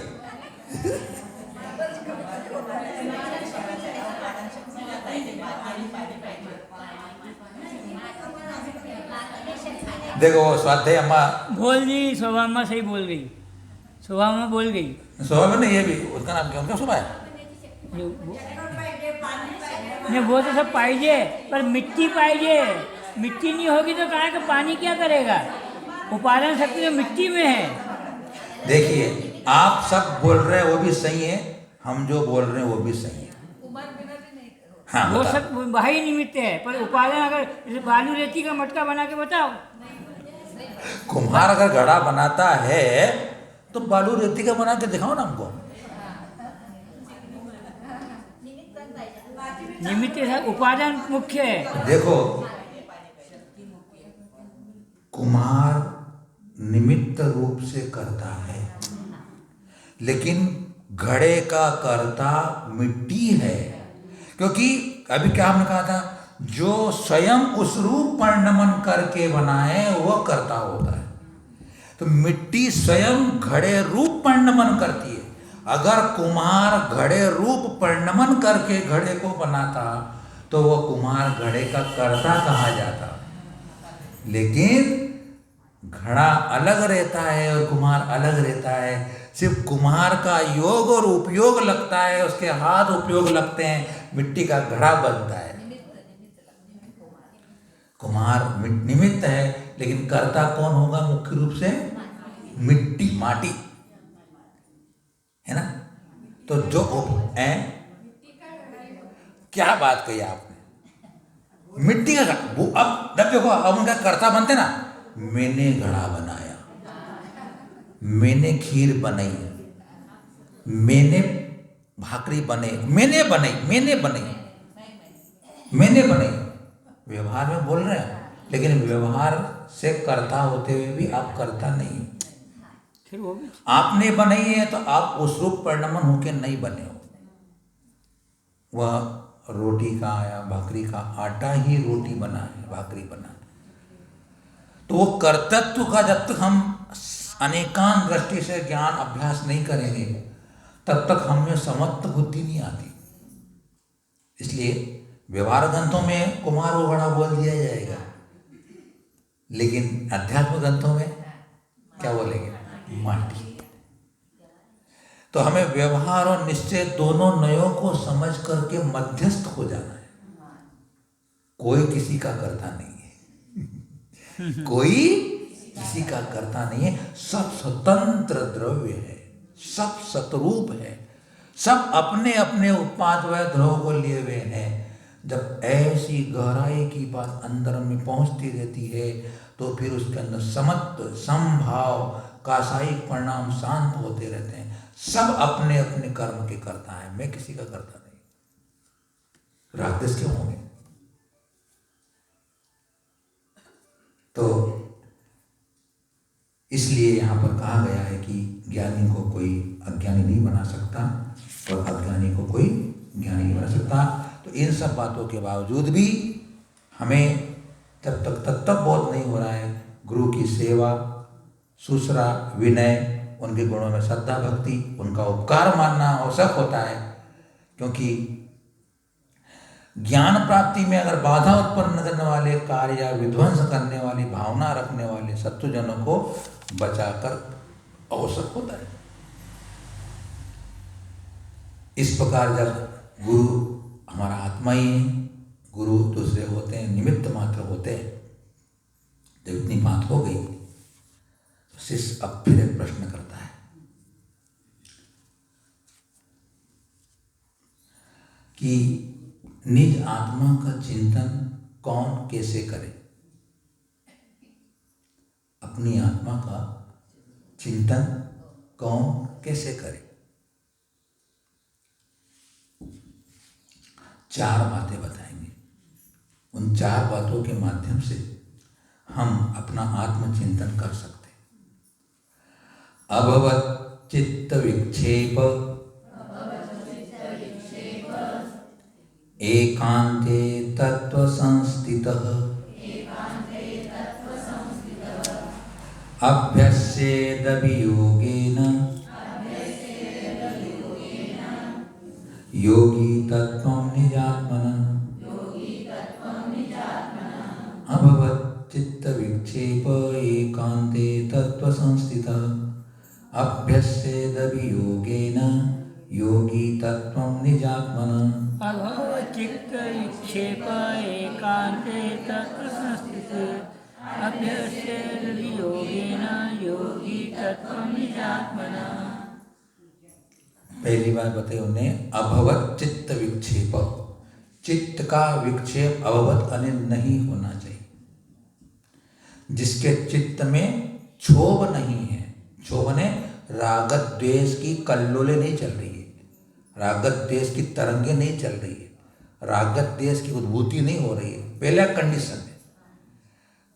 देखो स्वाध्याय अम्मा बोल दी, स्वभाव में सही बोल गई, स्वभाव में बोल गई। स्वभाव में ये भी उनका नाम क्या, उनका सुबह है? नहीं वो तो सब पाइजे, पर मिट्टी पाइजे। मिट्टी नहीं होगी तो कहाँ का पानी क्या करेगा? उपादान शक्ति तो मिट्टी में है। देखिए आप सब बोल रहे हैं वो भी सही है, हम जो बोल रहे हैं वो भी सही है। हाँ वो बताओ। सब वही निमित्त है, पर उपादान अगर बालू रेती का मटका बना के बताओ। कुम्हार अगर घड़ा बनाता है तो बालू रेती का बना के दिखाओ ना हमको। निमित्त है, उपादान मुख्य है। देखो कुम्हार निमित्त रूप से करता है, लेकिन घड़े का कर्ता मिट्टी है। क्योंकि अभी क्या हमने कहा था, जो स्वयं उस रूप परिणमन करके बनाए वह कर्ता होता है। तो मिट्टी स्वयं घड़े रूप परिणमन करती है। अगर कुम्हार घड़े रूप परिणमन करके घड़े को बनाता तो वह कुम्हार घड़े का कर्ता कहा जाता। लेकिन घड़ा अलग रहता है और कुम्हार अलग रहता है। सिर्फ कुम्हार का योग और उपयोग लगता है, उसके हाथ उपयोग लगते हैं, मिट्टी का घड़ा बनता है। कुम्हार निमित्त है, लेकिन कर्ता कौन होगा? मुख्य रूप से मिट्टी, माटी है ना। तो जो है, क्या बात कही आपने, मिट्टी का घड़ा। वो अब देखो, अब उनका कर्ता बनते ना, मैंने घड़ा बनाया, मैंने खीर बनाई, मैंने भाकरी बने, मैंने बनाई। व्यवहार में बोल रहे हैं, लेकिन व्यवहार से कर्ता होते हुए भी आप कर्ता नहीं। फिर वो भी आपने बनाई है तो आप उस रूप परिणमन होके नहीं बने हो। वह रोटी का या भाकरी का आटा ही रोटी बना है, भाकरी बना है। तो वो कर्तृत्व का जब तक हम अनेकांत दृष्टि से ज्ञान अभ्यास नहीं करेंगे तब तक हमें समत्व बुद्धि नहीं आती। इसलिए व्यवहार ग्रंथों में कुम्हार वो घड़ा बोल दिया जाएगा, लेकिन अध्यात्म ग्रंथों में क्या बोलेंगे? माटी। तो हमें व्यवहार और निश्चय दोनों नयों को समझ करके मध्यस्थ हो जाना है। कोई किसी का कर्ता नहीं है, कोई किसी का कर्ता नहीं है। सब स्वतंत्र द्रव्य है, सब सतरूप है, सब अपने अपने उत्पाद व द्रव्य को लिए हुए हैं। जब ऐसी गहराई की बात अंदर में पहुंचती रहती है तो फिर उसके अंदर समत्व, समभाव, कासायिक परिणाम शांत होते रहते हैं। सब अपने अपने कर्म के कर्ता है, मैं किसी का कर्ता नहीं। राक्षस क्यों होंगे? तो इसलिए यहां पर कहा गया है कि ज्ञानी को कोई अज्ञानी नहीं बना सकता और अज्ञानी को कोई ज्ञानी नहीं बना सकता। तो इन सब बातों के बावजूद भी हमें जब तक तत्व बोध नहीं हो रहा है, गुरु की सेवा, शुश्रा, विनय, उनके गुणों में श्रद्धा भक्ति, उनका उपकार मानना आवश्यक होता है। क्योंकि ज्ञान प्राप्ति में अगर बाधा उत्पन्न करने वाले कार्य या विध्वंस करने वाली भावना रखने वाले शत्रुजनों को बचाकर आवश्यक होता है। इस प्रकार जब गुरु हमारा आत्मा ही है, गुरु दूसरे होते हैं, निमित्त मात्र होते हैं। जब इतनी बात हो गई तो शिष्य अब फिर एक प्रश्न करता है कि निज आत्मा का चिंतन कौन कैसे करे? अपनी आत्मा का चिंतन कौन कैसे करे? चार बातें बताएंगे। उन चार बातों के माध्यम से हम अपना आत्मचिंतन कर सकते हैं। अभवत् चित्त विक्षेप एकांते तत्व संस्थितः अभ्यस्येदपि योगेन योगी तत्त्वं निजात्मनः। अभवत् चित्त विक्षेप एकांते तत्व संस्थितः अभ्यस्येदपि योगेन चित्त विक्षेप एकांते तत्र संस्थिते अभ्यस्य योगेन योगी तत्त्वं निजात्मना। पहली बात बताई उन्हें, अभवत चित्त विक्षेप, चित्त का विक्षेप अभवत अने नहीं होना चाहिए। जिसके चित्त में क्षोभ नहीं है, क्षोभ ने रागत द्वेष की कल्लोलें नहीं चल रही है, रागत द्वेष की तरंगे नहीं चल रही है, रागत द्वेष की उद्भूति नहीं हो रही है। पहला कंडीशन है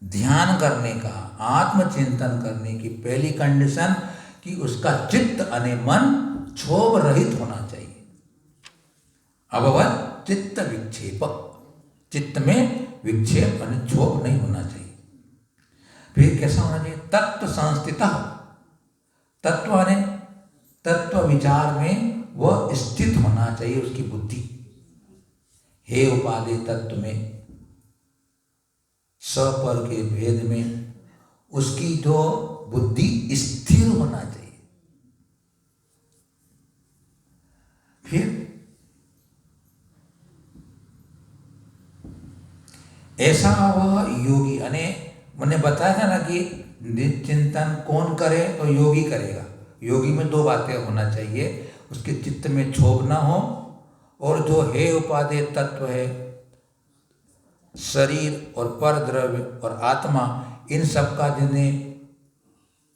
ध्यान करने का, आत्मचिंतन करने की पहली कंडीशन कि उसका चित्त अने मन क्षोभ रहित होना चाहिए। अभवत चित्त विक्षेप, चित्त में विक्षेप अने क्षोभ नहीं होना चाहिए। फिर कैसा होना चाहिए? तत्व संस्थित, तत्व ने तत्व विचार में वह स्थित होना चाहिए उसकी बुद्धि। हे उपाधि तत्व में, सपर के भेद में उसकी जो बुद्धि स्थिर होना चाहिए। फिर ऐसा वह योगी, अने मैंने बताया था ना कि चिंतन कौन करे तो योगी करेगा। योगी में दो बातें होना चाहिए, उसके चित्त में क्षोभ ना हो, और जो हे उपादेय तत्व है, शरीर और पर द्रव्य और आत्मा, इन सब का जिन्हें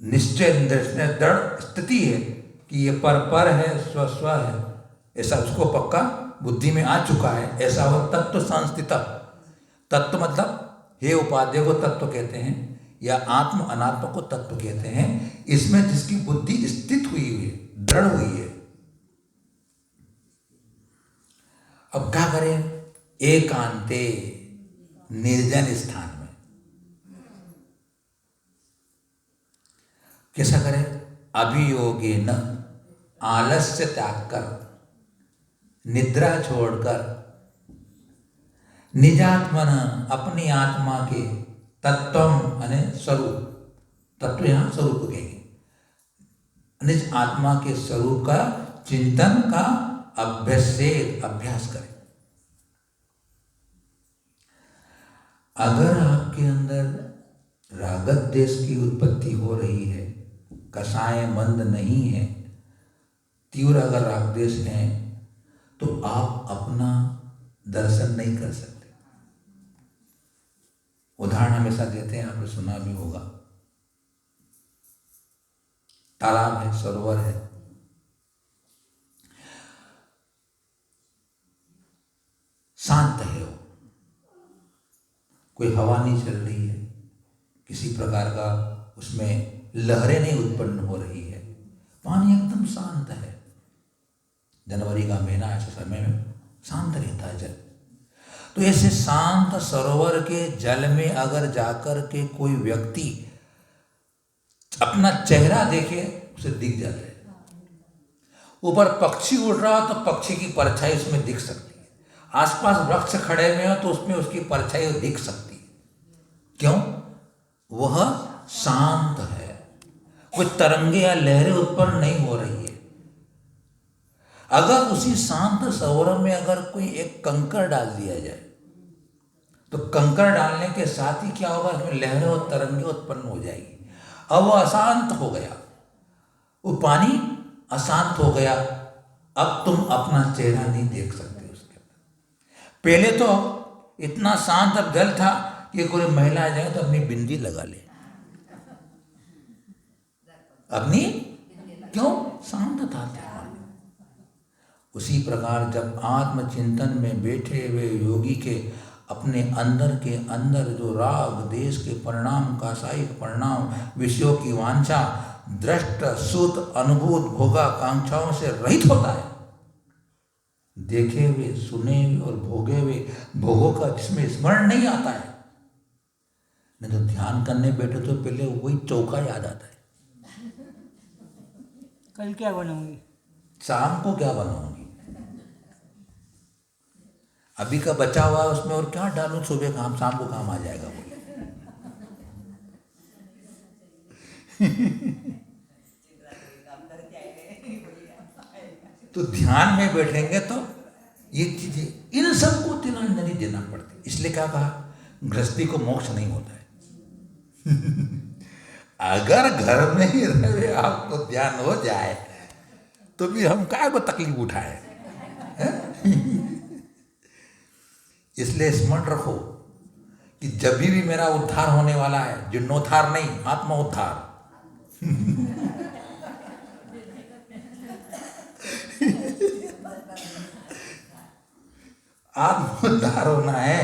निश्चय दृढ़ स्थिति है कि ये पर है, स्व स्व है, ऐसा उसको पक्का बुद्धि में आ चुका है, ऐसा वह तत्व संस्थित। तत्व मतलब हे उपादेय को तत्व कहते हैं, या आत्म अनात्म को तत्व कहते हैं। इसमें जिसकी बुद्धि स्थित हुई है, दृढ़ हुई है। अब क्या करें? एकांते, निर्जन स्थान में। कैसा करें? अभियोगे न, आलस्य त्याग कर, निद्रा छोड़कर, निजात्मन, अपनी आत्मा के, तत्वम अने स्वरूप, तत्व यहां स्वरूप कहेंगे, निज आत्मा के स्वरूप का चिंतन का अभ्यास करें। अगर आपके अंदर रागत देश की उत्पत्ति हो रही है, कषाय मंद नहीं है, तीव्र अगर राग देश है, तो आप अपना दर्शन नहीं कर सकते। उदाहरण हमेशा देते हैं, आपने सुना भी होगा, तालाब है, सरोवर है, शांत है वो, कोई हवा नहीं चल रही है, किसी प्रकार का उसमें लहरें नहीं उत्पन्न हो रही है, पानी एकदम शांत है। जनवरी का महीना ऐसे समय में शांत रहता है जल। तो ऐसे शांत सरोवर के जल में अगर जाकर के कोई व्यक्ति अपना चेहरा देखे, उसे दिख जाता है। ऊपर पक्षी उड़ रहा हो तो पक्षी की परछाई उसमें दिख सकती है, आसपास वृक्ष खड़े हुए हो तो उसमें उसकी परछाई दिख सकती है। क्यों? वह शांत है, कोई तरंगे या लहरें उत्पन्न नहीं हो रही है। अगर उसी शांत सरोवर में अगर कोई एक कंकड़ डाल दिया जाए, तो कंकड़ डालने के साथ ही क्या होगा? उसमें लहरें और तरंगे उत्पन्न हो जाएगी। अब वो अशांत हो गया, वो पानी अशांत हो गया। अब तुम अपना चेहरा नहीं देख सकते उसके अंदर। पहले तो इतना शांत अब जल था कि कोई महिला आ जाए तो अपनी बिंदी लगा ले, अपनी, क्यों? शांत था। उसी प्रकार जब आत्मचिंतन में बैठे हुए योगी के अपने अंदर के अंदर जो राग देश के परिणाम, कासायिक परिणाम, विषयों की वांछा, दृष्ट सुत अनुभूत भोगाकांक्षाओं से रहित होता है, देखे हुए, सुने हुए और भोगे हुए भोगों का जिसमें स्मरण नहीं आता है। नहीं तो ध्यान करने बैठे तो पहले वही चौका याद आता है, कल क्या बनाऊंगी, शाम को क्या बनाऊंगी, अभी का बचा हुआ है उसमें और क्या डालूं, सुबह काम शाम को काम आ जाएगा बोले। तो ध्यान में बैठेंगे तो ये चीजें, इन सबको तिलांजलि देना पड़ती। इसलिए क्या कहा, गृहस्थी को मोक्ष नहीं होता है। अगर घर में ही रहे आपको ध्यान हो जाए तो भी हम काय को तकलीफ उठाए। इसलिए स्मरण रखो कि जब भी मेरा उद्धार होने वाला है, जीर्णोद्धार नहीं, आत्मा उद्धार। आत्मा उद्धार होना है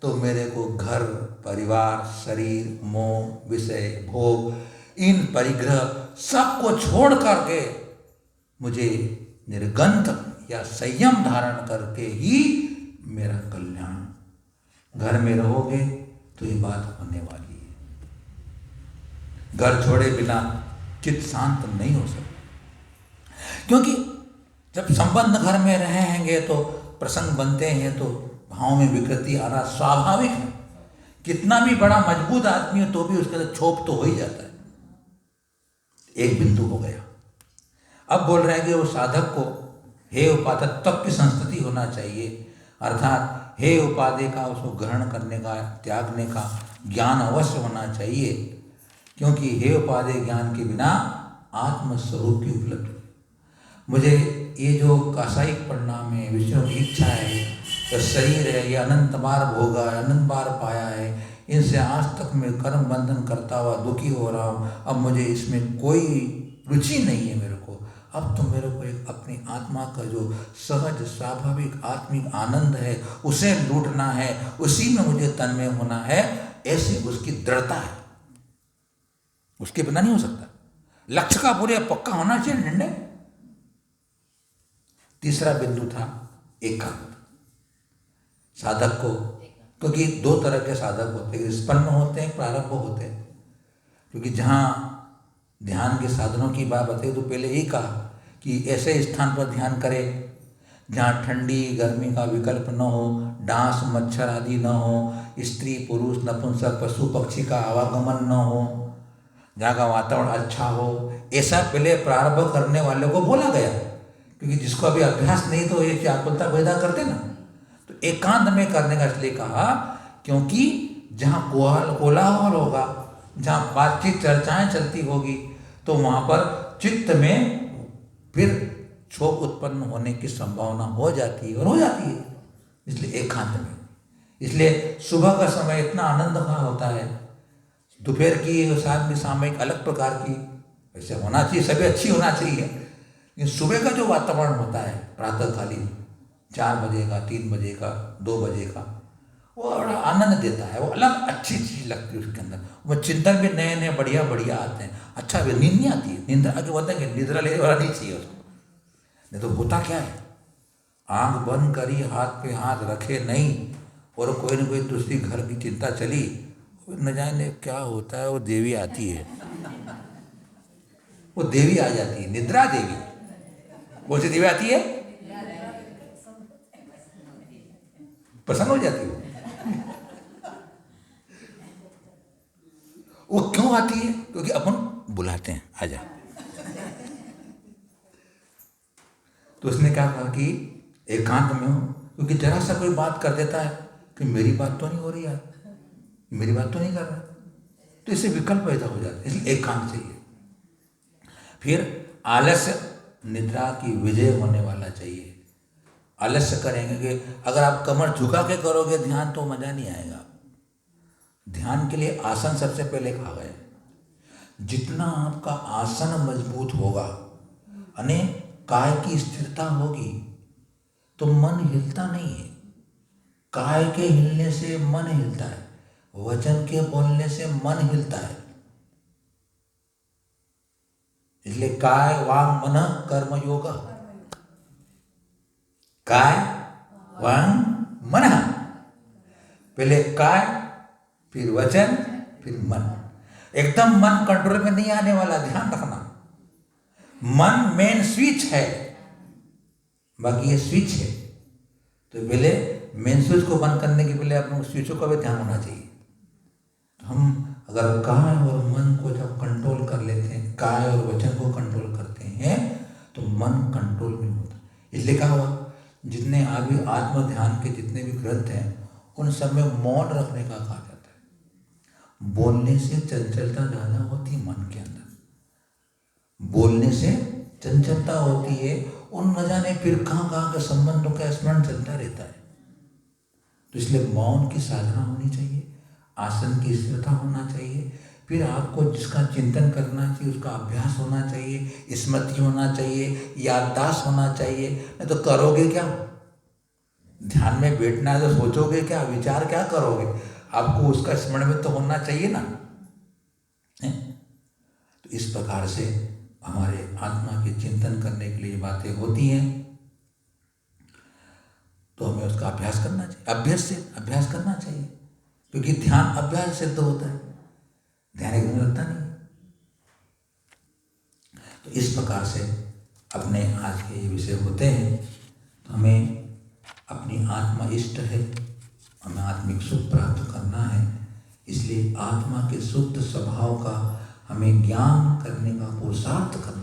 तो मेरे को घर, परिवार, शरीर, मोह, विषय, भोग, इन परिग्रह सबको छोड़ करके मुझे निर्गंथ या संयम धारण करके ही मेरा कल्याण। घर में रहोगे तो ये बात होने वाली है। घर छोड़े बिना चित्त शांत नहीं हो सकता, क्योंकि जब संबंध घर में रहेंगे तो प्रसंग बनते हैं तो भाव में विकृति आना स्वाभाविक है। कितना भी बड़ा मजबूत आदमी हो तो भी उसके अंदर क्षोभ तो हो ही जाता है। एक बिंदु हो गया। अब बोल रहे हैं कि वो साधक को हे उपादेय तत्व की संस्तुति होना चाहिए, अर्थात हे उपादेय का उसको ग्रहण करने का, त्यागने का ज्ञान अवश्य होना चाहिए, क्योंकि हे उपादेय ज्ञान के बिना आत्मस्वरूप की उपलब्धि। मुझे ये जो कासायिक परिणाम है, विषयों की इच्छा है, तो शरीर है, ये अनंत बार भोगा है, अनंत बार पाया है, इनसे आज तक मैं कर्म बंधन करता हुआ दुखी हो रहा हूँ। अब मुझे इसमें कोई रुचि नहीं है मेरे को। अब तो मेरे को एक अपनी आत्मा का जो सहज स्वाभाविक आत्मिक आनंद है उसे लूटना है, उसी में मुझे तन्मय होना है। ऐसी उसकी दृढ़ता है, उसके बिना नहीं हो सकता। लक्ष्य का पूरे पक्का होना चाहिए निर्णय। तीसरा बिंदु था एकांत। साधक को, क्योंकि दो तरह के साधक होते हैं, स्पन्न होते हैं, प्रारंभ होते हैं। क्योंकि जहाँ ध्यान के साधनों की बात बताई तो पहले ही कहा कि ऐसे स्थान पर ध्यान करें जहाँ ठंडी गर्मी का विकल्प न हो, डांस मच्छर आदि न हो, स्त्री पुरुष नपुंसक पशु पक्षी का आवागमन न हो, जहाँ का वातावरण अच्छा हो। ऐसा पहले प्रारंभ करने वाले को बोला गया, क्योंकि जिसको अभी अभ्यास नहीं तो ये व्याकुलता पैदा करते ना। तो एकांत में करने का इसलिए कहा क्योंकि जहाँ कोलाहल होगा, जहाँ बातचीत चर्चाएं चलती होगी, तो वहाँ पर चित्त में फिर क्षोभ उत्पन्न होने की संभावना हो जाती है और हो जाती है। इसलिए एकांत में, इसलिए सुबह का समय इतना आनंद का होता है, दोपहर की शाम एक अलग प्रकार की, वैसे होना चाहिए, सभी अच्छी होना चाहिए। लेकिन सुबह का जो वातावरण होता है प्रातःकालीन 4 बजे का, 3 बजे का, 2 बजे का, वो बड़ा आनंद देता है। वो अलग अच्छी चीज़ लगती है उसके अंदर। वो चिंतन भी नए नए बढ़िया बढ़िया आते हैं। अच्छा नींद नहीं आती है, नींद आगे होता है कि निद्रा लेने वाला नहीं चाहिए उसको। नहीं तो होता क्या है, आंख बंद करी, हाथ पे हाथ रखे नहीं, और कोई न कोई दूसरी घर की चिंता चली, न जाने क्या होता है, वो देवी आती है, वो देवी आ जाती है, निद्रा देवी। कौन सी देवी आती है? प्रसन्न हो जाती है। वो क्यों आती है? क्योंकि अपन बुलाते हैं, आजा। तो उसने क्या कहा कि एकांत में हो, क्योंकि जरा सा कोई बात कर देता है कि मेरी बात तो नहीं हो रही यार, मेरी बात तो नहीं कर रहा, तो इससे विकल्प पैदा हो जाता है। इसलिए एकांत चाहिए। फिर आलस्य निद्रा की विजय होने वाला चाहिए। आलस्य करेंगे कि अगर आप कमर झुका के करोगे ध्यान तो मजा नहीं आएगा। ध्यान के लिए आसन सबसे पहले कहा गया। जितना आपका आसन मजबूत होगा, यानी काय की स्थिरता होगी, तो मन हिलता नहीं है। काय के हिलने से मन हिलता है, वचन के बोलने से मन हिलता है। इसलिए काय वांग मन कर्म योग। काय वांग मन, पहले काय, फिर वचन, फिर मन। एकदम मन कंट्रोल में नहीं आने वाला, ध्यान रखना। मन मेन स्विच है, बाकी ये स्विच है। तो पहले मेन स्विच को बंद करने के पहले अपने स्विचों का भी ध्यान होना चाहिए। तो हम अगर काय और मन को जब कंट्रोल कर लेते हैं, काय और वचन को कंट्रोल करते हैं, तो मन कंट्रोल में होता है। इसलिए कहा हुआ जितने आगे आत्म ध्यान के जितने भी ग्रंथ हैं उन सब में मौन रखने का कहा जाता है। बोलने से चंचलता ज़्यादा होती है मन के अंदर, बोलने से चंचलता होती है, उन न जाने फिर कहाँ कहाँ के संबंधों का स्मरण चलता रहता है। तो इसलिए मौन की साधना होनी चाहिए, आसन की स्थिरता होना चाहिए, फिर आपको जिसका चिंतन करना चाहिए उसका अभ्यास होना चाहिए, स्मृति होना चाहिए, याददाश्त होना चाहिए। नहीं तो करोगे क्या? ध्यान में बैठना है तो सोचोगे क्या, विचार क्या करोगे? आपको उसका स्मरण में तो होना चाहिए ना। तो इस प्रकार से हमारे आत्मा के चिंतन करने के लिए बातें होती हैं, तो हमें उसका अभ्यास करना चाहिए, अभ्यास करना चाहिए, क्योंकि ध्यान अभ्यास सिद्ध होता है, ध्यान एक दिन लगता नहीं। तो इस प्रकार से अपने आज के ये विषय होते हैं। तो हमें अपनी आत्मा इष्ट है, हमें आत्मिक सुख प्राप्त करना है, इसलिए आत्मा के शुद्ध स्वभाव का हमें ज्ञान करने का पुरुषार्थ करना